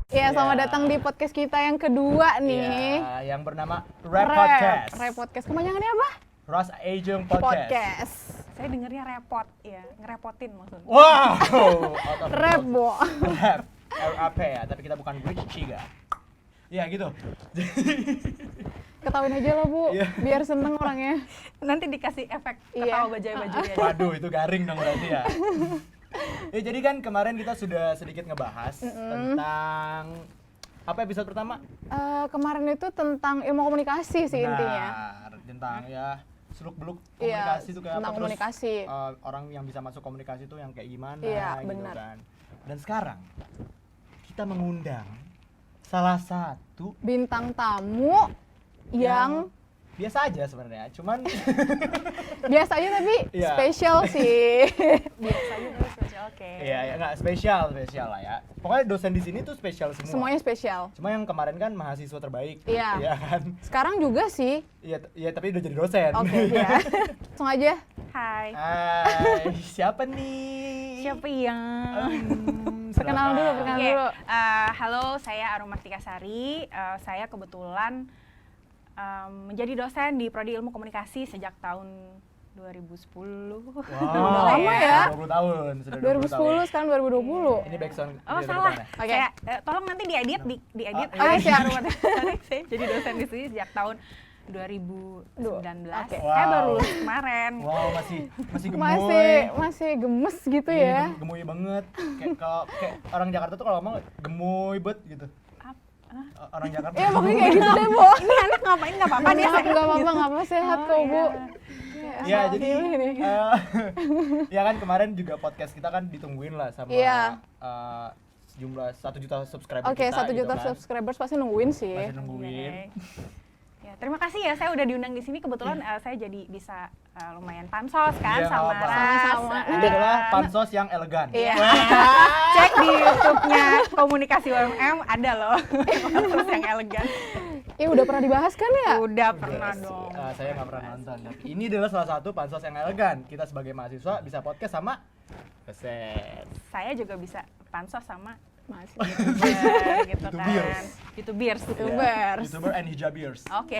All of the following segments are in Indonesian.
Iya, selamat datang di podcast kita yang kedua nih. Iya, yang bernama Rap Podcast. Rap Podcast. Kepanjangannya apa? Ras Ajeng Podcast. Saya dengarnya repot, ya ngerepotin maksudnya. Wow. Rap, Bo. Rap. RAP ya, tapi kita bukan Rich Chiga. Iya gitu. Ketahuin aja lah, Bu. Iya. Biar seneng orangnya. Nanti dikasih efek Iya. ketawa bajai-bajai. Waduh, itu garing dong berarti ya. Ya jadi kan kemarin kita sudah sedikit ngebahas tentang apa episode pertama? Kemarin itu tentang ilmu komunikasi sih intinya. Benar, tentang ya seluk-beluk Iya, komunikasi itu kayak tentang apa, komunikasi. orang yang bisa masuk komunikasi itu yang kayak gimana Iya, gitu benar. kan. Dan sekarang kita mengundang salah satu Bintang tamu yang biasa aja sebenarnya, cuman biasa aja tapi Iya. spesial sih. Biasanya terus spesial, oke. iya ya nggak spesial lah ya. Pokoknya dosen di sini tuh spesial semua. Semuanya spesial. Cuma yang kemarin kan mahasiswa terbaik. Iya. Iya kan? Sekarang juga sih. Iya tapi udah jadi dosen. Oke, ya. Langsung aja. Hai. Hai, siapa nih? Siapa yang? Perkenalan dulu, perkenalan Oke, dulu. halo, saya Arumartika Sari. Saya kebetulan menjadi dosen di Prodi Ilmu Komunikasi sejak tahun 2010. Wow, Udah lama ya. 20 tahun, sudah 20 tahun. 2010 sekarang 2020. Ini backsound. Oh di salah, depannya. Oke. saya tolong nanti diedit, diedit. Oh, iya, siap. Saya jadi dosen di sini sejak tahun 2019. Oke. Saya Wow. baru lulus kemarin. Wow, masih gemoy. Masih gemes gitu Iya, ya. gemoy banget. Kayak orang Jakarta tuh kalau ngomong gemoy bet gitu. Orang Jakarta. Iya pokoknya kayak gitu deh, Bu. Ini anak ngapain nggak apa-apa dia sehat. Nggak apa-apa, sehat kok, Bu. Ya Asal jadi pilih nih. ya kan kemarin juga podcast kita kan ditungguin lah sama Iya. jumlah 1 juta subscriber Oke, kita 1 juta gitu kan. subscribers pasti nungguin sih. Masih nungguin. Ya, terima kasih ya, saya udah diundang di sini. Kebetulan saya jadi bisa lumayan pansos kan Iya, sama nggak apa-apa. Ras. Sama-sama. Ini adalah pansos yang elegan. Iya. Wah. Cek di YouTube-nya Komunikasi UMM ada loh pansos yang elegan. Ya udah pernah dibahas kan ya? Udah pernah Yes. dong. Saya nggak pernah nonton. Tapi ini adalah salah satu pansos yang elegan. Kita sebagai mahasiswa bisa podcast sama dosen. Saya juga bisa pansos sama Masih. YouTuber gitu kan. YouTubers. YouTubers. YouTuber and hijabers. Oke.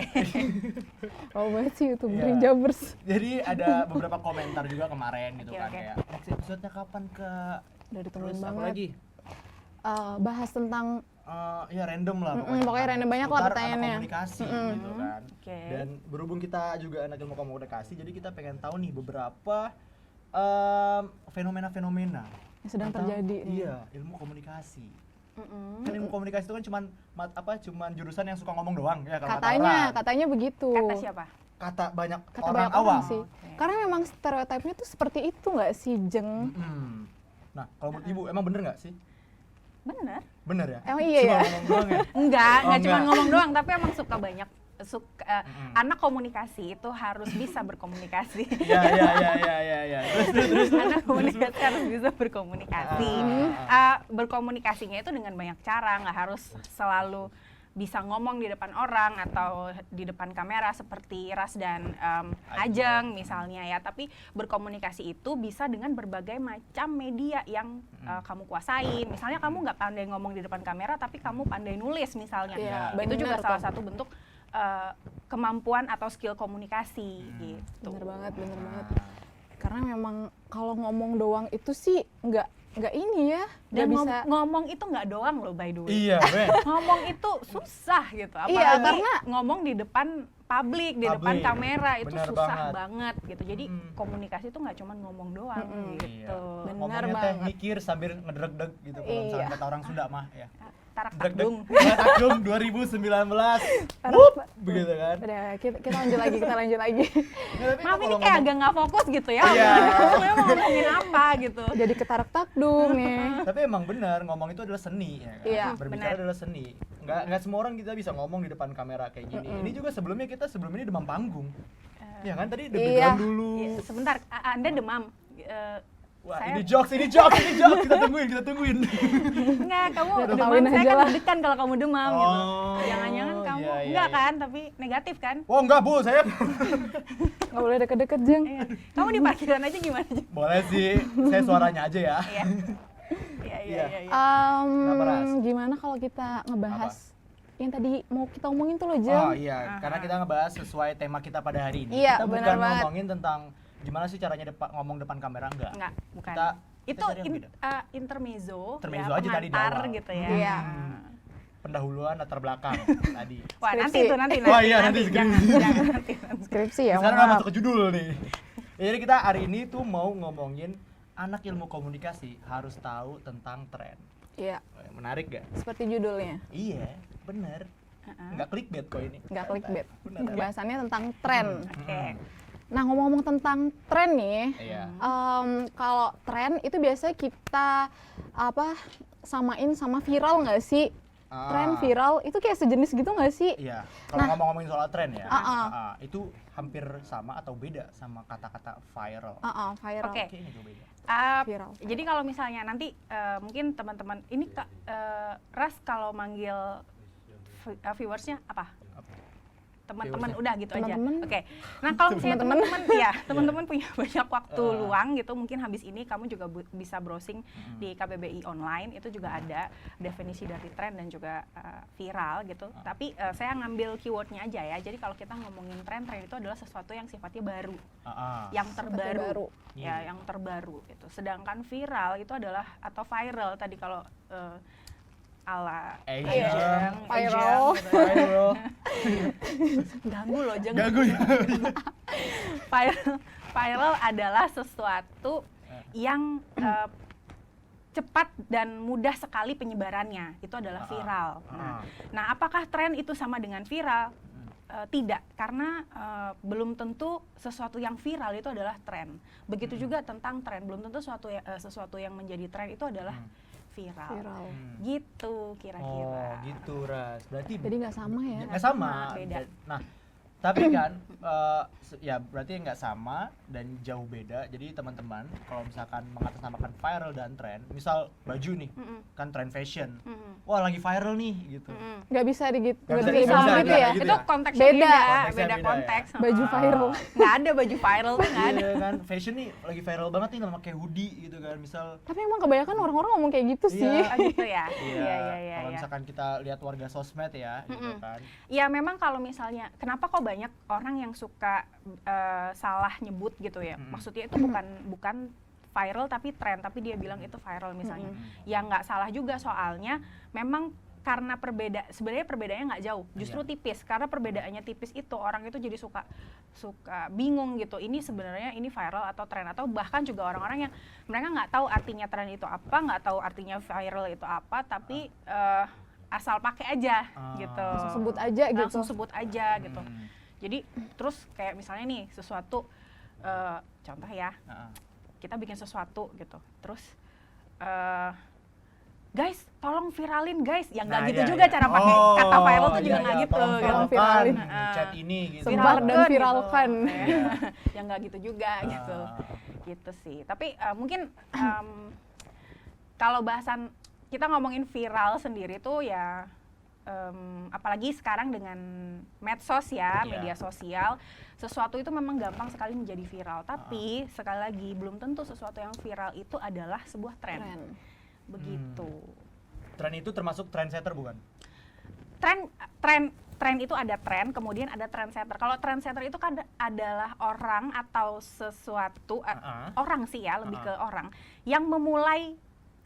Oh banget sih YouTuber Iya. Jabers. Jadi ada beberapa komentar juga kemarin gitu Oke, kan oke. kayak next episode-nya kapan Kak? Udah ditungguin Terus apa banget. lagi? Bahas tentang Ya random lah pokoknya random banyak lah Seputar pertanyaannya. anak komunikasi gitu kan. Oke. Dan berhubung kita juga anak ilmu komunikasi, jadi kita pengen tahu nih beberapa fenomena-fenomena yang sedang tentang- terjadi. Iya, ilmu komunikasi. Kan ilmu komunikasi itu kan cuman jurusan yang suka ngomong doang ya kalau kata orang. Katanya begitu. Kata siapa? Kata banyak Kata orang banyak awam. orang sih. Oke. Karena memang stereotipnya tuh seperti itu nggak sih, Jeng? Nah, kalau menurut Ibu emang bener nggak sih? Bener. Bener ya? Emang iya Cuma ya? ngomong doang ya? Enggak cuma enggak. ngomong doang, tapi emang suka banyak anak komunikasi itu harus bisa berkomunikasi. Iya. Terus. Anak komunikasi harus bisa berkomunikasi. Berkomunikasinya itu dengan banyak cara, nggak harus selalu bisa ngomong di depan orang atau di depan kamera seperti Ras dan Ajeng misalnya ya, tapi berkomunikasi itu bisa dengan berbagai macam media yang kamu kuasain. Misalnya kamu nggak pandai ngomong di depan kamera tapi kamu pandai nulis misalnya. Iya, Itu juga benar salah tuh. satu bentuk kemampuan atau skill komunikasi gitu. Bener banget. Karena memang kalau ngomong doang itu sih nggak ini ya, nggak Dan bisa. ngomong itu nggak doang loh by the way. Iya, Ben. Ngomong itu susah gitu, apalagi Iya, karena- ngomong di depan publik, di depan Publik. kamera itu Benar susah banget. banget gitu. Jadi komunikasi itu nggak cuma ngomong doang gitu. Benar Ngomongnya teh banget. mikir sambil ngedreg-deg gitu kalau Iya. misalnya kata orang Sunda mah ya. Tarak Dreg-deg. takdung. Takdung 2019. Wup, begitu kan. Udah, kita lanjut lagi, kita lanjut lagi. Nah, tapi Maaf ini kalau kayak ngomong- agak nggak fokus gitu ya. Iya. Sebenarnya mau ngomongin apa gitu. Jadi ketarak takdung nih. Tapi emang benar, ngomong itu adalah seni ya kan? Iya, Berbicara benar. adalah seni. Nggak semua orang kita bisa ngomong di depan kamera kayak gini. Ini juga sebelum ini demam panggung. Ya kan tadi deg-degan Iya. dulu. Iya, sebentar, Anda demam. Wah, Saya- ini jokes. Kita tungguin. Enggak, kamu Udah demam, tahuin saya aja kan lah. deg-degan kalau kamu demam gitu. Oh, Jangan-jangan kamu iya, enggak iya. kan, tapi negatif kan? Oh enggak Bu, saya Nggak boleh deket-deket, Jeng. Iya. Kamu di parkiran aja gimana? Jeng? boleh sih, saya suaranya aja ya. Iya. Iya, Iya. Em, Kenapa, Ras? gimana kalau kita ngebahas yang tadi mau kita omongin tuh loh, Jeng? Oh iya, karena kita ngebahas sesuai tema kita pada hari ini. Iya, Kita benar bukan banget. ngomongin tentang gimana sih caranya ngomong depan kamera, enggak. Enggak, bukan. Kita Itu cari yang beda. intermezzo, Intermezzo ya, aja tadi di pengantar awal. gitu ya. Iya. Pendahuluan latar belakang tadi. Wah, Skripsi. nanti itu nanti. Oh iya, nanti jangan, skripsi. jangan nanti. Skripsi ya, Sekarang maaf. udah masuk ke judul nih. Jadi kita hari ini tuh mau ngomongin anak ilmu komunikasi harus tahu tentang tren. Iya, Menarik gak? seperti judulnya. Iya, bener. Nggak clickbait kok ini. Nggak clickbait. Bener. Bahasannya tentang tren. Oke. Nah, ngomong-ngomong tentang tren nih, Iya. kalau tren itu biasanya kita samain sama viral nggak sih? Tren viral itu kayak sejenis gitu nggak sih? Iya. Kalau ngomong-ngomongin soal tren ya, itu hampir sama atau beda sama kata-kata viral. Viral. Oke. Kayaknya juga beda. Viral. Jadi kalau misalnya nanti mungkin teman-teman ini Ras kalau manggil viewersnya apa? Teman-teman Viewersnya. udah gitu aja. Teman-teman. Oke. Nah, kalau misalnya Teman-teman. teman-teman ya, teman-teman punya banyak waktu Ah. luang gitu, mungkin habis ini kamu juga bisa browsing di KBBI online, itu juga ada definisi dari tren dan juga viral gitu. Tapi saya ngambil keywordnya aja ya. Jadi kalau kita ngomongin tren itu adalah sesuatu yang sifatnya baru, yang terbaru. baru. Ya, yang terbaru gitu. Sedangkan viral itu adalah atau viral tadi kalau ala Asian. Viral. gitu. Viral. Ganggu loh, jangan. Gagu ya. Viral adalah sesuatu yang cepat dan mudah sekali penyebarannya. Itu adalah viral. Nah, apakah tren itu sama dengan viral? Tidak, karena belum tentu sesuatu yang viral itu adalah tren. Begitu juga tentang tren, belum tentu sesuatu yang menjadi tren itu adalah viral. Gitu kira-kira. Oh, gitu, Ras. Berarti Jadi nggak sama ya? nggak sama. Beda. Nah, tapi kan ya berarti nggak sama dan jauh beda. Jadi teman-teman kalau misalkan mengatasnamakan viral dan tren, misal baju nih, kan tren fashion. Wah, lagi viral nih gitu. Nggak bisa Nggak bisa dibilang dibilang gitu gitu ya? ya? Itu konteksnya Beda. beda, Konteksnya beda beda ya? konteks. Baju viral. Nggak ada baju viral tuh nggak ada. Iya kan, fashion nih lagi viral banget nih pakai hoodie gitu kan, misal. Tapi emang kebanyakan orang-orang ngomong kayak gitu sih. Oh gitu ya. Iya, Iya. kalau misalkan kita lihat warga sosmed ya, gitu kan. Ya memang kalau misalnya, kenapa kok banyak orang yang suka salah nyebut gitu ya? Maksudnya itu bukan viral tapi tren, tapi dia bilang itu viral misalnya. Ya nggak salah juga, soalnya memang karena sebenarnya perbedaannya nggak jauh, justru tipis. Karena perbedaannya tipis itu orang itu jadi suka bingung gitu. Ini sebenarnya ini viral atau tren, atau bahkan juga orang-orang yang mereka nggak tahu artinya tren itu apa, nggak tahu artinya viral itu apa, tapi asal pakai aja gitu. Langsung sebut aja gitu. Langsung sebut aja gitu. Jadi terus kayak misalnya nih sesuatu contoh ya, kita bikin sesuatu gitu, terus guys tolong viralin guys, ya nggak gitu juga cara pakai kata viral tuh juga nggak gitu. Tolong viralin. Chat ini gitu. Sebar dan Viralkan viralkan. gitu. Ya nggak gitu juga gitu. Gitu sih. Tapi mungkin kalau bahasan kita ngomongin viral sendiri tuh ya apalagi sekarang dengan medsos ya, media sosial, sesuatu itu memang gampang sekali menjadi viral. Tapi sekali lagi belum tentu sesuatu yang viral itu adalah sebuah tren. Begitu. Tren itu termasuk trendsetter bukan? Tren itu ada tren, kemudian ada trendsetter. Kalau trendsetter itu kan adalah orang atau sesuatu, orang sih ya, lebih ke orang yang memulai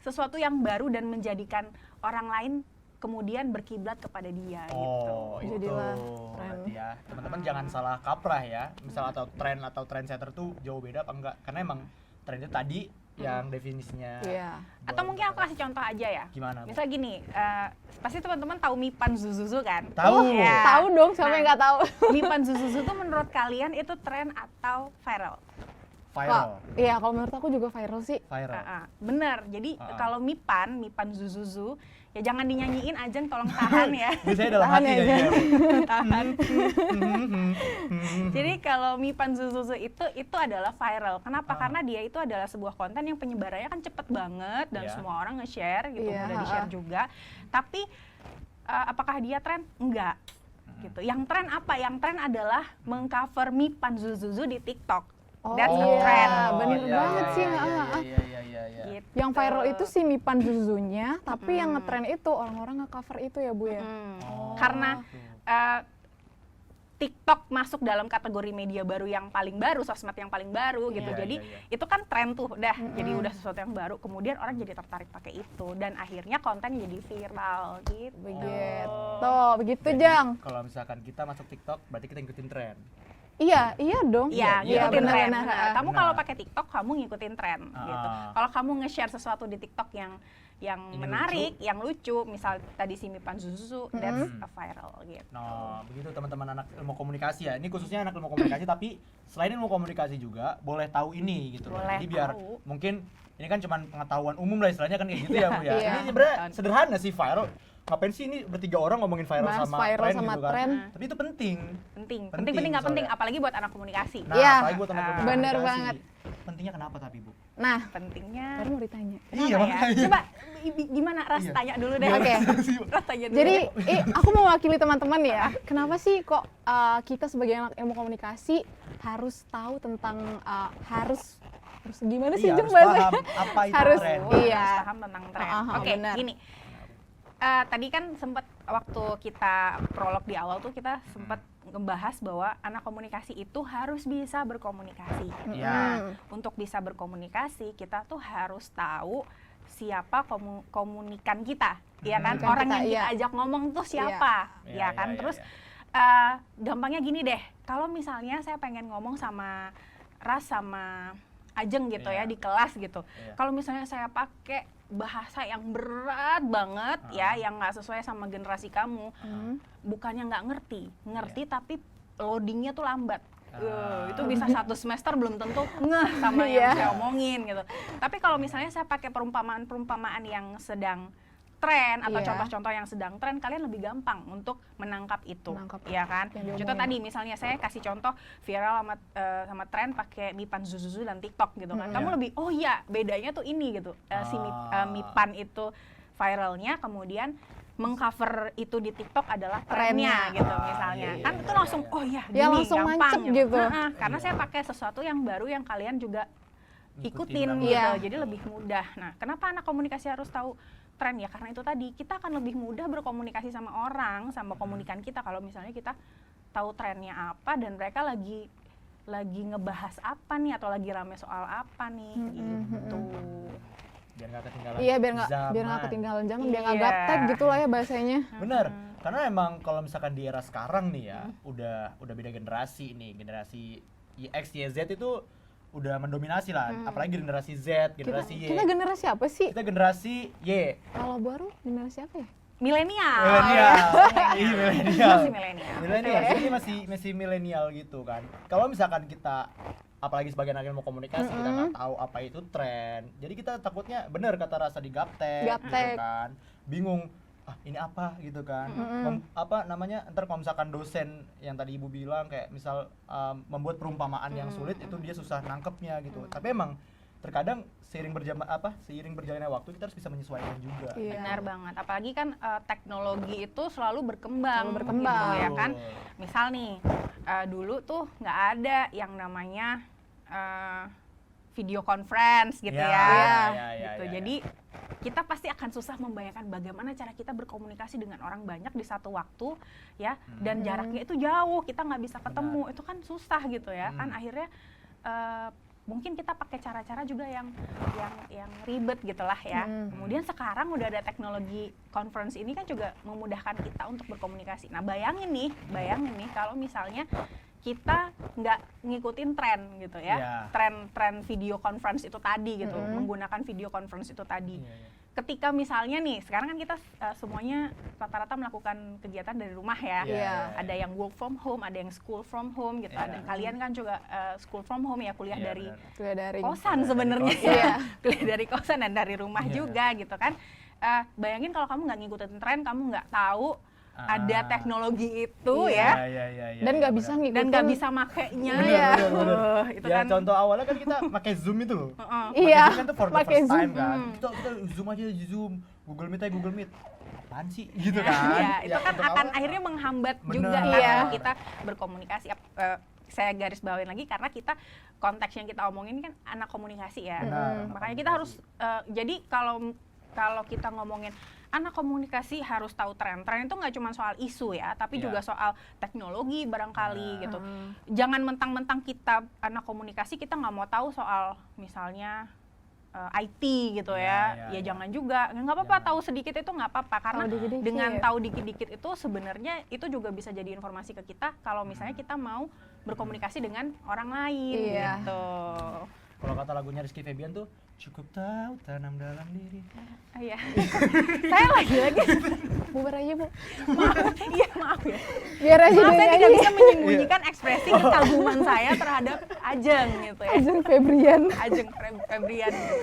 sesuatu yang baru dan menjadikan orang lain kemudian berkiblat kepada dia gitu. Itu Jadilah tren. berarti ya. Teman-teman jangan salah kaprah ya. Misal atau trendsetter tuh jauh beda apa enggak? Karena emang tren itu tadi yang definisinya. Iya. Atau mungkin aku kasih contoh aja ya. Gimana? Misal gini, pasti teman-teman tahu Mipan Zuzuzu kan? Tahu. Ya. Tahu dong, siapa yang nggak tahu? Mipan Zuzuzu tuh menurut kalian itu tren atau viral? Viral. Iya, kalau menurut aku juga viral sih. Viral. Bener, jadi kalau Mipan Zuzuzu, ya jangan dinyanyiin, Ajeng tolong tahan ya. Biasanya dalam Tahan hati ya, ya. Jen. Tahan. Jadi kalau Mipan Zuzuzu itu adalah viral. Kenapa? Karena dia itu adalah sebuah konten yang penyebarannya kan cepet banget dan semua orang nge-share gitu, mudah di-share juga. Tapi apakah dia tren? Enggak. Gitu. Yang tren apa? Yang tren adalah mengcover Mipan Zuzuzu di TikTok. That's a trend. Bener banget sih. Iya. Gitu. Yang viral itu si Mipan Zuzunya, tapi yang ngetren itu orang-orang nge-cover itu ya Bu ya. Karena TikTok masuk dalam kategori media baru yang paling baru, sosmed yang paling baru gitu. Iya, Jadi iya. itu kan tren tuh, jadi udah sesuatu yang baru. Kemudian orang jadi tertarik pakai itu dan akhirnya konten jadi viral gitu. Begitu Jang. Kalau misalkan kita masuk TikTok, berarti kita ngikutin tren. Iya dong. Iya, iya, ngikutin tren. benar. Nah, kamu Benar. kalau pakai TikTok, kamu ngikutin tren gitu. Kalau kamu nge-share sesuatu di TikTok yang Ini menarik, yang lucu, misal tadi si Mipan Zuzu, that's a viral gitu. Nah, begitu teman-teman anak ilmu komunikasi ya. Ini khususnya anak ilmu komunikasi, tapi selain ilmu komunikasi juga boleh tahu ini gitu. Boleh Jadi biar tahu. mungkin ini kan cuman pengetahuan umum lah istilahnya kan kayak gitu ya Bu ya. Iya. Ini sebenarnya sederhana sih viral. Ngapain sih ini bertiga orang ngomongin viral Bahas sama viral tren sama gitu kan. tren. Tapi itu penting. Penting Penting nggak penting, soalnya. apalagi buat anak komunikasi. Nah, Iya. apalagi buat anak ilmu Bener komunikasi. banget. Pentingnya kenapa tapi Bu? Nah, Pentingnya baru mau ditanya. kenapa Iya, ya? makanya. Coba gimana Ras Iya. tanya dulu deh. Oke. Ras tanya dulu. Jadi, aku mewakili teman-teman ya. Kenapa sih kok kita sebagai anak ilmu komunikasi harus tahu tentang harus gimana sih Iya, Jung harus bahasanya? paham apa itu Harus- tren. Iya. Harus paham tentang tren. Oke, benar. gini. Tadi kan sempat waktu kita prolog di awal tuh kita sempat ngebahas bahwa anak komunikasi itu harus bisa berkomunikasi. Iya. Untuk bisa berkomunikasi kita tuh harus tahu siapa komunikan kita, ya kan? Komunikan Orang kita, yang kita iya. ajak ngomong tuh siapa, Iya, ya kan? iya, Terus iya. gampangnya gini deh, kalau misalnya saya pengen ngomong sama Ras sama Ajeng gitu ya Iya. di kelas gitu. Iya. Kalau misalnya saya pakai bahasa yang berat banget ya, yang nggak sesuai sama generasi kamu, bukannya nggak ngerti tapi loadingnya tuh lambat. Itu bisa 1 semester belum tentu ngeh sama yang saya omongin gitu. Tapi kalau misalnya saya pakai perumpamaan yang sedang tren atau Iya. contoh-contoh yang sedang tren, kalian lebih gampang untuk menangkap itu, Menangkap ya kan? yang Contoh diomongin. tadi misalnya saya kasih contoh viral sama tren pakai Mipan Zuzu dan TikTok gitu kan. Kamu Iya. lebih oh ya bedanya tuh ini gitu. Si Mipan itu viralnya, kemudian mengcover itu di TikTok adalah trennya gitu misalnya. Iya, Kan iya, itu iya, langsung iya. oh ya Ya, gini langsung gampang mancep gitu. Karena Iya. saya pakai sesuatu yang baru yang kalian juga ikutin banget. gitu. Iya. Jadi lebih mudah. Nah, kenapa anak komunikasi harus tahu tren ya? Karena itu tadi kita akan lebih mudah berkomunikasi sama orang, sama komunikan kita kalau misalnya kita tahu trennya apa dan mereka lagi ngebahas apa nih atau lagi rame soal apa nih gitu. Biar nggak ketinggalan Iya, biar nggak zaman. ketinggalan zaman, biar nggak Iya. gaptek gitu lah ya bahasanya. Bener, karena emang kalau misalkan di era sekarang nih ya, udah beda generasi nih, generasi X, Y, Z itu udah mendominasi lah, apalagi generasi Z, generasi Y. Kita generasi apa sih? Kita generasi Y. Kalau baru generasi apa ya? Milenial. Milenial. Iya, milenial. Masih milenial. Milenial, jadi masih milenial gitu kan. Kalau misalkan kita apalagi sebagai anak ilmu komunikasi kita nggak tahu apa itu tren, jadi kita takutnya bener kata Rasa digaptek, Gaptek. gitu kan, bingung ini apa gitu kan. Apa namanya, ntar kalau misalkan dosen yang tadi ibu bilang kayak misal membuat perumpamaan yang sulit itu dia susah nangkepnya gitu. Tapi emang terkadang seiring berjalannya waktu kita harus bisa menyesuaikan juga. Iya. Benar banget. Apalagi kan teknologi itu selalu berkembang, Selalu berkembang. gitu ya kan. Betul. Misal nih, dulu tuh nggak ada yang namanya video conference gitu Ya, ya. ya, Gitu. ya, ya. Jadi kita pasti akan susah membayangkan bagaimana cara kita berkomunikasi dengan orang banyak di satu waktu ya, dan jaraknya itu jauh, kita nggak bisa ketemu, itu kan susah gitu ya. Kan akhirnya mungkin kita pakai cara-cara juga yang ribet gitulah ya. Kemudian sekarang udah ada teknologi conference ini kan juga memudahkan kita untuk berkomunikasi. Nah, bayangin nih kalau misalnya kita nggak ngikutin tren gitu ya, Iya. tren video conference itu tadi gitu, menggunakan video conference itu tadi. Iya, iya. Ketika misalnya nih, sekarang kan kita semuanya rata-rata melakukan kegiatan dari rumah ya. Iya. Ada yang work from home, ada yang school from home gitu. Iya. Ada kalian kan juga school from home ya, kuliah Iya, dari benar. Kuliah daring. kosan sebenarnya. kosan. Iya. Kuliah dari kosan dan dari rumah Iya. juga gitu kan. Bayangin kalau kamu nggak ngikutin tren, kamu nggak tahu ada teknologi itu ya, Iya, Dan nggak benar. bisa ngikutin. dan nggak bisa makainya. Iya. Itu Ya kan. contoh awalnya kan kita pakai Zoom itu loh. Iya, Pakai Zoom kan tuh for the pakai first time Zoom. kan. Kita Zoom aja Zoom, Google Meet aja Google Meet. Apaan sih gitu kan? Iya, itu Ya, kan untuk akan awal- akhirnya menghambat Bener. juga kan Iya. kita berkomunikasi. saya garis bawain lagi karena kita konteks yang kita omongin kan anak komunikasi ya. Benar, Makanya kita harus jadi kalau kita ngomongin anak komunikasi harus tahu tren itu nggak cuma soal isu ya, tapi juga soal teknologi barangkali gitu. Jangan mentang-mentang kita anak komunikasi kita nggak mau tahu soal misalnya IT gitu ya jangan juga, nggak apa-apa tahu sedikit itu nggak apa-apa karena dengan tahu dikit-dikit itu sebenarnya itu juga bisa jadi informasi ke kita kalau misalnya kita mau berkomunikasi dengan orang lain gitu. Kalau kata lagunya Rizky Febian tuh cukup tahu tanam dalam diri. Iya. Saya lagi Bubar aja, Bu. Maaf ya. Biar aja Maaf, dulu saya aja. tidak bisa menyembunyikan ekspresi kekaguman saya terhadap Ajeng gitu ya. Ajeng Febrian. Ajeng Febrian gitu.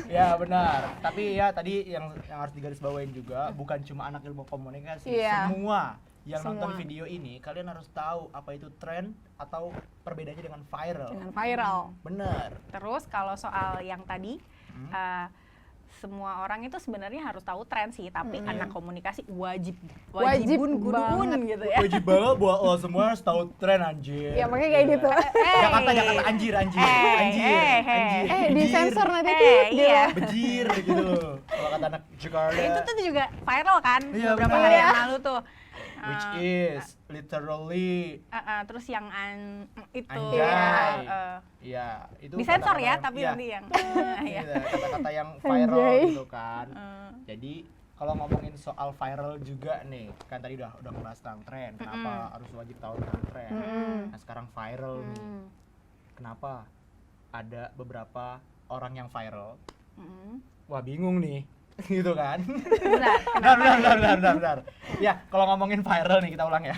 Ya benar. Tapi ya tadi yang harus digarisbawain juga bukan cuma anak ilmu komunikasi, semua yang nonton video ini kalian harus tahu apa itu tren atau perbedaannya dengan viral. Bener. Terus kalau soal yang tadi semua orang itu sebenarnya harus tahu tren sih, tapi anak komunikasi wajibun gurun gitu ya. Wajib banget buat lo semua harus tahu tren anjir. Ya makanya kayak gitu. Jakarta anjir. Disensor nanti iya. Bejir gitu loh. Kalau kata anak Jakarta. Itu tuh juga viral kan beberapa benar. hari yang lalu tuh. Which is literally Terus yang itu anjay. Iya, itu disensor kata-kata ya, yang- tapi iya. nanti yang Iya, kata-kata yang viral Anjay. gitu kan. Jadi kalau ngomongin soal viral juga nih, kan tadi udah ngebahas tentang tren, kenapa harus wajib tahu tentang tren. Nah, sekarang viral nih. Kenapa ada beberapa orang yang viral? Wah, bingung nih. Gitu kan. Bentar. Ya, kalau ngomongin viral nih kita ulang ya.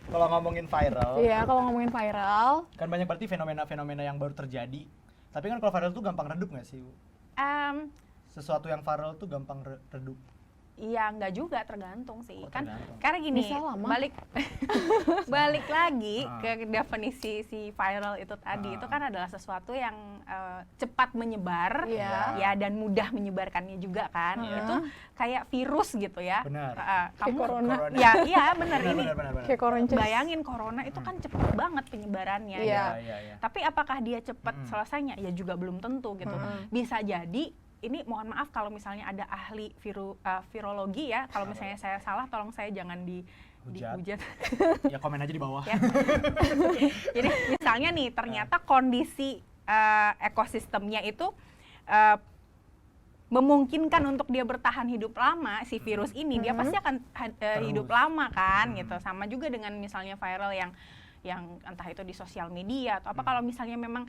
Kalau ngomongin viral, Iya, kalau ngomongin viral, kan banyak berarti fenomena-fenomena yang baru terjadi. Tapi kan kalau viral tuh gampang redup nggak sih, Bu? Sesuatu yang viral tuh gampang redup. Iya, enggak juga, tergantung sih. Oh, Kan tergantung. karena gini, Bisa lama. balik lagi ke definisi si viral itu tadi. Itu kan adalah sesuatu yang cepat menyebar ya dan mudah menyebarkannya juga kan. Itu kayak virus gitu ya. Benar. Kamu corona. Ya, iya benar ini. Benar. kayak koronces. Bayangin corona itu kan cepet banget penyebarannya. Iya. Iya. Tapi apakah dia cepat selesainya? Ya juga belum tentu gitu. Bisa jadi ini mohon maaf kalau misalnya ada ahli virologi ya, kalau misalnya saya salah tolong saya jangan dihujat. Ya komen aja di bawah. Ya. Jadi misalnya nih ternyata kondisi ekosistemnya itu memungkinkan untuk dia bertahan hidup lama si virus ini, dia pasti akan hidup lama kan gitu. Sama juga dengan misalnya viral yang entah itu di sosial media atau apa, kalau misalnya memang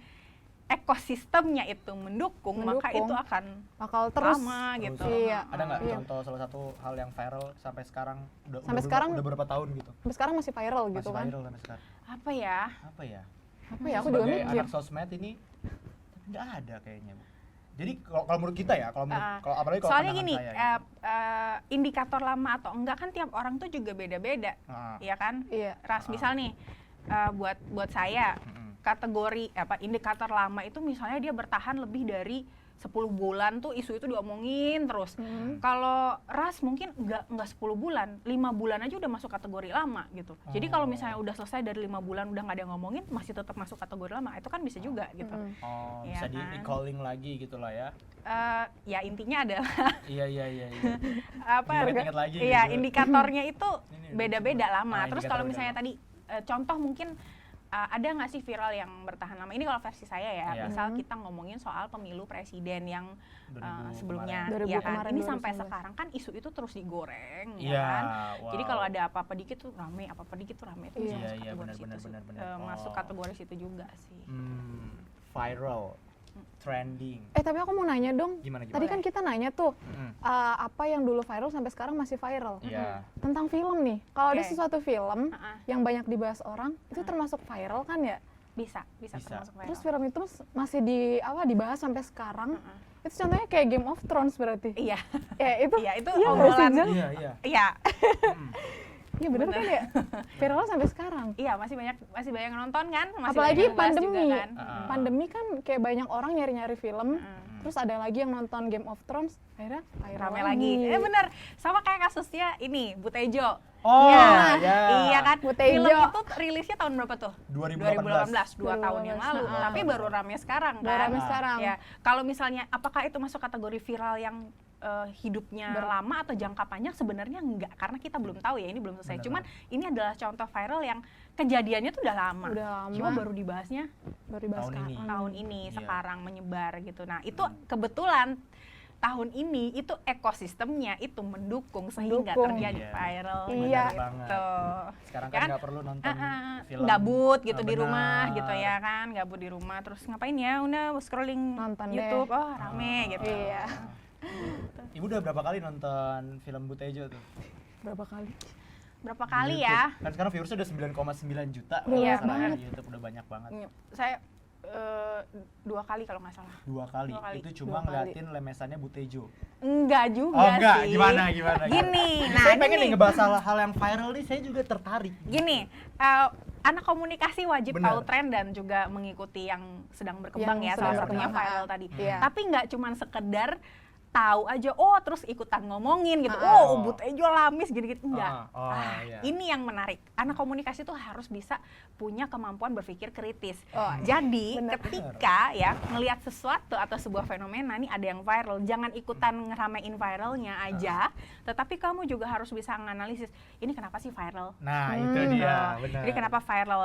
ekosistemnya itu mendukung, maka itu akan bakal terus lama gitu. Iya. Ada nggak contoh salah satu hal yang viral sampai sekarang Sampai udah berapa tahun gitu? Sampai sekarang masih viral gitu Masih kan. viral sampai sekarang. Apa ya? Apa ya? Apa ya, aku juga Sebagai mikir. anak sosmed ini nggak ada kayaknya, Bu. Jadi kalau menurut kita ya, kalau apalagi kalau soalnya pandangan gini, saya gitu. indikator lama atau enggak kan tiap orang tuh juga beda-beda, ya kan? Iya. Ras misal nih, buat saya kategori indikator lama itu misalnya dia bertahan lebih dari 10 bulan tuh isu itu diomongin terus. Kalau Ras mungkin nggak 10 bulan, 5 bulan aja udah masuk kategori lama gitu. Jadi kalau misalnya udah selesai dari 5 bulan udah nggak ada yang ngomongin, masih tetap masuk kategori lama, itu kan bisa juga gitu. Bisa Ya di kan? recalling lagi gitu lah ya. Ya intinya adalah Iya. Ingat-ingat lagi iya, gitu. indikatornya itu Ini beda-beda lama. Terus indikator kalau misalnya beda tadi contoh mungkin ada nggak sih viral yang bertahan lama? Ini kalau versi saya ya, Iya. misal kita ngomongin soal pemilu presiden yang 2000 sebelumnya, kemarin. ya 2000 kan? kemarin, Ini sampai 2019. sekarang kan isu itu terus digoreng, Iya, ya kan? wow. Jadi kalau ada apa-apa dikit tuh rame, apa-apa dikit tuh rame, itu bisa masuk Iya, kategori benar, situ sih. benar. Masuk kategori situ juga sih. Viral, trending. Tapi aku mau nanya dong. Gimana? Tadi kan kita nanya tuh apa yang dulu viral sampai sekarang masih viral. Iya. Tentang film nih. Kalau ada Oke. sesuatu film yang banyak dibahas orang, itu termasuk viral kan ya? Bisa Bisa. termasuk viral. Terus film itu masih dibahas sampai sekarang. Itu contohnya kayak Game of Thrones berarti. Iya. Ya itu. Iya, itu iya nggak sih, obrolan. Jeng? Iya. Iya. Iya bener kan ya? Viralnya sampai sekarang. Iya, masih banyak yang nonton kan, masih Apalagi banyak yang bahas pandemi. juga kan. Pandemi kan kayak banyak orang nyari-nyari film. Terus ada lagi yang nonton Game of Thrones, akhirnya viral Rame lagi. Bener, sama kayak kasusnya ini Bu Tejo. Oh, Ya, ya. iya kan. Bu Tejo. Film itu rilisnya tahun berapa tuh? 2018. 2 tahun yang lalu. Tapi baru rame sekarang kan. Baru rame sekarang. Ya, kalau misalnya apakah itu masuk kategori viral yang hidupnya lama atau jangka panjang, sebenarnya enggak, karena kita belum tahu ya, ini belum selesai. Benar. Cuman ini adalah contoh viral yang kejadiannya tuh udah lama. Cuma baru dibahasnya baru dibahas tahun ini. tahun ini Iya. sekarang menyebar gitu. Nah, itu kebetulan tahun ini itu ekosistemnya itu mendukung sehingga Mendukung. terjadi Iya. viral Iya. gitu. Sekarang Ya kan nggak perlu nonton film. Gabut gitu di Benar. rumah gitu ya kan, gabut di rumah terus ngapain ya, udah scrolling Nonton YouTube, deh. oh rame gitu. Iya. Ibu udah berapa kali nonton film Bu Tejo tuh? Berapa kali? Berapa kali YouTube. ya? Kan sekarang viewersnya udah 9,9 juta. Iya, kalau nggak salah banget. di YouTube udah banyak banget. Saya 2 kali kalau nggak salah. 2 kali. Dua kali. Itu cuma 2 kali. ngeliatin lemesannya Bu Tejo. Enggak juga Oh enggak, sih. gimana? Gini, nah saya pengen nih gini. ngebahas hal yang viral nih, saya juga tertarik. Gini, anak komunikasi wajib Benar. tahu tren dan juga mengikuti yang sedang berkembang Yang ya, sedang salah satunya berkembang. viral tadi. Iya. Tapi nggak cuman sekedar tahu aja, oh terus ikutan ngomongin gitu, Oh. Bu Tejo lamis gini-gini, enggak. Oh, iya. Ini yang menarik, anak komunikasi tuh harus bisa punya kemampuan berpikir kritis. Oh, Jadi benar. ketika ya ngelihat sesuatu atau sebuah fenomena nih ada yang viral, jangan ikutan ngeramein viralnya aja, tetapi kamu juga harus bisa menganalisis, ini kenapa sih viral? Nah, itu dia, benar. Jadi kenapa viral?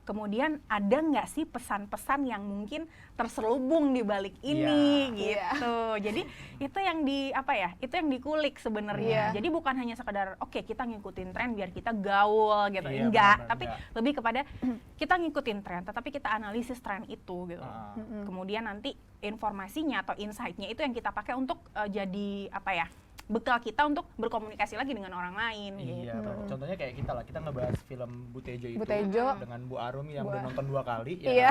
Kemudian ada nggak sih pesan-pesan yang mungkin terselubung di balik ini Iya. gitu. Jadi itu yang itu yang dikulik sebenarnya. Iya. Jadi bukan hanya sekedar oke, kita ngikutin tren biar kita gaul gitu. Iya, Enggak, benar-benar tapi enggak. lebih kepada kita ngikutin tren tetapi kita analisis tren itu gitu. Kemudian nanti informasinya atau insight-nya itu yang kita pakai untuk jadi bekal kita untuk berkomunikasi lagi dengan orang lain Iya, gitu. contohnya kayak kita lah, kita ngebahas film Bu Tejo itu Bu Tejo. dengan Bu Arum yang udah nonton 2 kali Iya.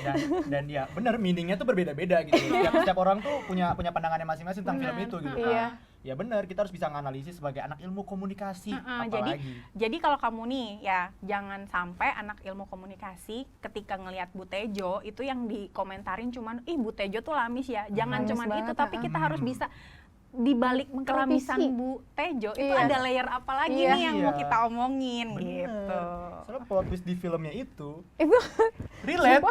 kan? dan ya bener, meaningnya tuh berbeda-beda gitu. Setiap orang tuh punya pandangannya masing-masing tentang film itu gitu kan. Iya. Ya bener, kita harus bisa menganalisis sebagai anak ilmu komunikasi, Jadi apalagi. kalau kamu nih ya jangan sampai anak ilmu komunikasi ketika ngelihat Bu Tejo itu yang dikomentarin cuman ih Bu Tejo tuh lamis ya. Jangan Lamis cuman banget, itu, tapi kita harus bisa di balik kelamisan Bu Tejo itu Iya. ada layer apa lagi Iya. nih yang mau Iya. kita omongin Bener. gitu. Soalnya plot twist di filmnya itu Itu relate.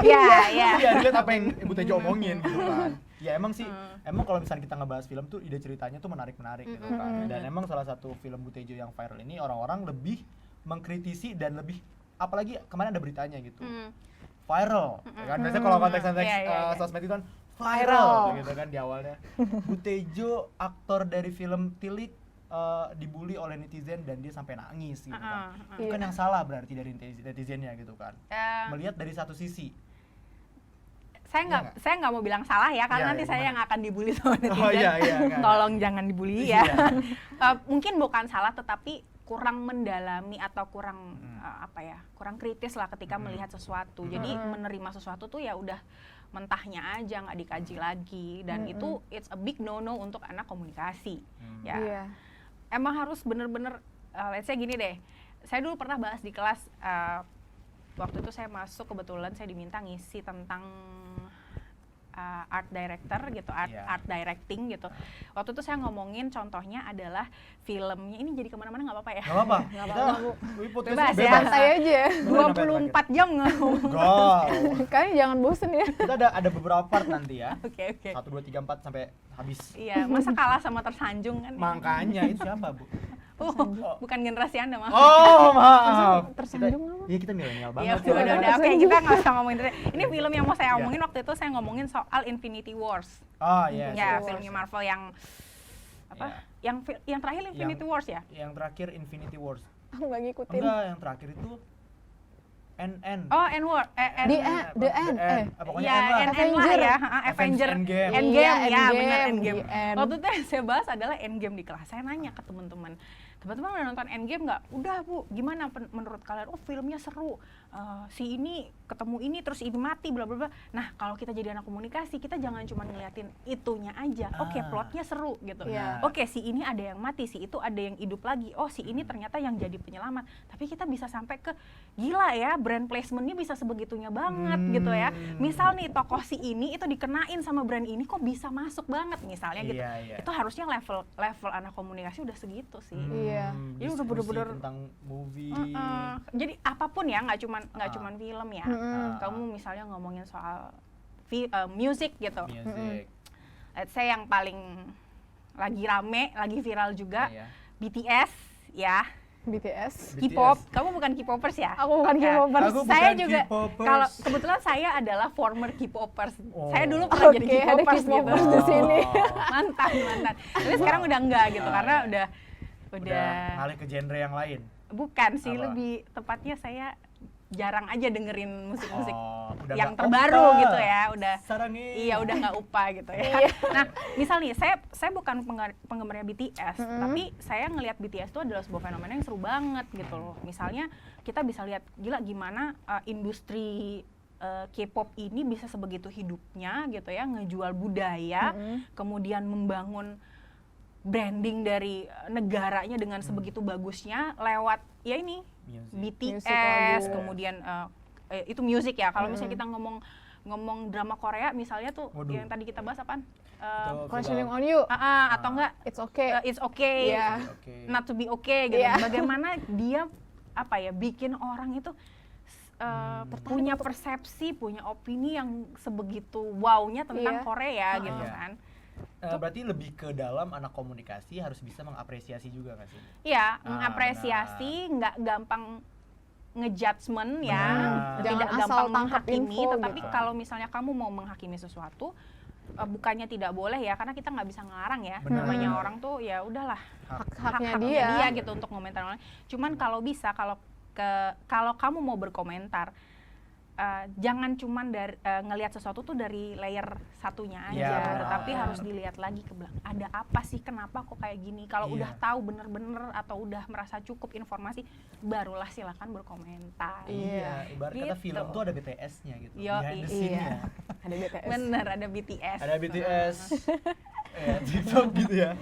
Iya, iya. Iya, relate apa yang Bu Tejo omongin gitu kan. Ya emang sih, emang kalau misalnya kita ngebahas film tuh ide ceritanya tuh menarik-menarik gitu kan. Dan emang salah satu film Bu Tejo yang viral ini orang-orang lebih mengkritisi dan lebih, apalagi kemarin ada beritanya gitu. Viral, ya kan biasanya kalau konteks-konteks Iya, iya, iya. sosmed itu kan viral gitu kan di awalnya. Bu Tejo, aktor dari film Tilik, dibully oleh netizen dan dia sampai nangis gitu kan. Bukan yang salah berarti dari netizennya gitu kan. Melihat dari satu sisi. Saya nggak mau bilang salah ya, karena Iya, nanti iya, saya gimana? yang akan dibully sama netizen. Oh iya, enggak. Tolong jangan dibully ya. Iya. Mungkin bukan salah, tetapi kurang mendalami atau kurang kurang kritis lah ketika melihat sesuatu. Jadi menerima sesuatu tuh ya udah mentahnya aja, nggak dikaji lagi, dan itu it's a big no-no untuk anak komunikasi. Ya, Iya. emang harus bener-bener, let's say gini deh, saya dulu pernah bahas di kelas, waktu itu saya masuk kebetulan saya diminta ngisi tentang art director gitu, art directing gitu. Waktu itu saya ngomongin contohnya adalah filmnya, ini jadi kemana-mana nggak apa-apa ya? Gak apa-apa. Nggak Kita apa-apa, Bu. podcastnya Bebas ya. bebas. Santai aja. 24 jam ngomong. Gol. Kalian jangan bosen ya. Kita ada beberapa part nanti ya. Oke. 1, 2, 3, 4 sampai habis. Iya, masa kalah sama tersanjung kan? Makanya itu siapa, Bu? Bukan generasi Anda, maaf. Oh, maaf. Tersanjung apa? Iya, kita milenial Iya, banget. udah. Oke, kita nggak usah ngomongin itu. Ini film yang mau saya omongin waktu itu, saya ngomongin soal Infinity Wars. Oh, iya. Ya, Wars. filmnya Marvel yang apa? Yang terakhir Infinity Wars ya? Yang terakhir Infinity Wars. Aku nggak ngikutin. Enggak, yang terakhir itu NN. Oh, N-Word. The End. Pokoknya Ya, N lah. N lah ya. Avenger. Endgame. Endgame, Iya, ya Endgame, benar The Endgame. End. Waktu itu yang saya bahas adalah Endgame di kelas. Saya nanya ke teman-teman udah nonton Endgame nggak? Udah Bu, gimana menurut kalian? Oh filmnya seru, si ini ketemu ini terus ini mati bla bla bla. Nah, kalau kita jadi anak komunikasi, kita jangan cuma ngeliatin itunya aja. Oke, plotnya seru gitu. Iya. Oke, si ini ada yang mati, si itu ada yang hidup lagi. Oh, si ini ternyata yang jadi penyelamat. Tapi kita bisa sampai ke gila ya, brand placementnya bisa sebegitunya banget gitu ya. Misal nih tokoh si ini itu dikenain sama brand ini kok bisa masuk banget misalnya gitu. Iya. Itu harusnya level anak komunikasi udah segitu sih. Iya. Jadi udah bener-bener tentang movie. Jadi apapun ya, nggak cuman film ya. Kamu misalnya ngomongin soal music gitu. Music. Let's say yang paling lagi rame, lagi viral juga, Iya. BTS ya. BTS. K-pop. Kamu bukan K-popers ya? Aku bukan Ya. K-popers. Aku Saya bukan juga K-popers. kalau kebetulan saya adalah former K-popers. Oh. Saya dulu pernah jadi Oke, ada K-popers gitu. K-popers di sini. mantan. Tapi sekarang udah enggak gitu karena Iya. udah ngalih ke genre yang lain. bukan sih, Apa? lebih tepatnya saya jarang aja dengerin musik-musik Udah yang nggak terbaru upah. gitu ya, udah Sarangi. iya udah nggak upah gitu ya. Nah, misal nih saya bukan penggemarnya BTS, tapi saya ngelihat BTS itu adalah sebuah fenomena yang seru banget gitu loh. Misalnya kita bisa lihat gila gimana industri K-pop ini bisa sebegitu hidupnya gitu ya, ngejual budaya, kemudian membangun branding dari negaranya dengan sebegitu bagusnya lewat ya ini Music. Music BTS, lagu. kemudian itu music ya. Kalau misalnya kita ngomong drama Korea misalnya tuh Waduh. yang tadi kita bahas apaan? Itu Questioning film. on you. Atau enggak It's okay. it's okay, Iya. Oke. not to be okay gitu. Iya. Bagaimana dia apa ya bikin orang itu punya persepsi, punya opini yang sebegitu wow-nya tentang Iya. Korea gitu Iya. kan. Berarti lebih ke dalam anak komunikasi harus bisa mengapresiasi juga nggak sih? Iya, Ah, mengapresiasi, nggak gampang ngejudgment ya, Benar. tidak Jangan asal gampang tangkap menghakimi. info Tetapi gitu. kalau misalnya kamu mau menghakimi sesuatu, bukannya tidak boleh ya, karena kita nggak bisa ngelarang ya. Benar. Namanya orang tuh ya udahlah Hak-haknya hak-haknya dia. gitu untuk komentar orang lain. Cuman kalau bisa, kalau kamu mau berkomentar, jangan cuman dari ngelihat sesuatu tuh dari layer satunya aja, Iya, tetapi benar. harus dilihat lagi ke belakang. Ada apa sih, kenapa kok kayak gini? Kalau Iya. udah tahu bener-bener atau udah merasa cukup informasi, barulah silakan berkomentar. Iya. Ibarat kata Gitu. film tuh ada BTS-nya gitu. Yo, Behind the iya. scene-nya. Ada BTS. Bener, ada BTS. Ada BTS. TikTok gitu ya.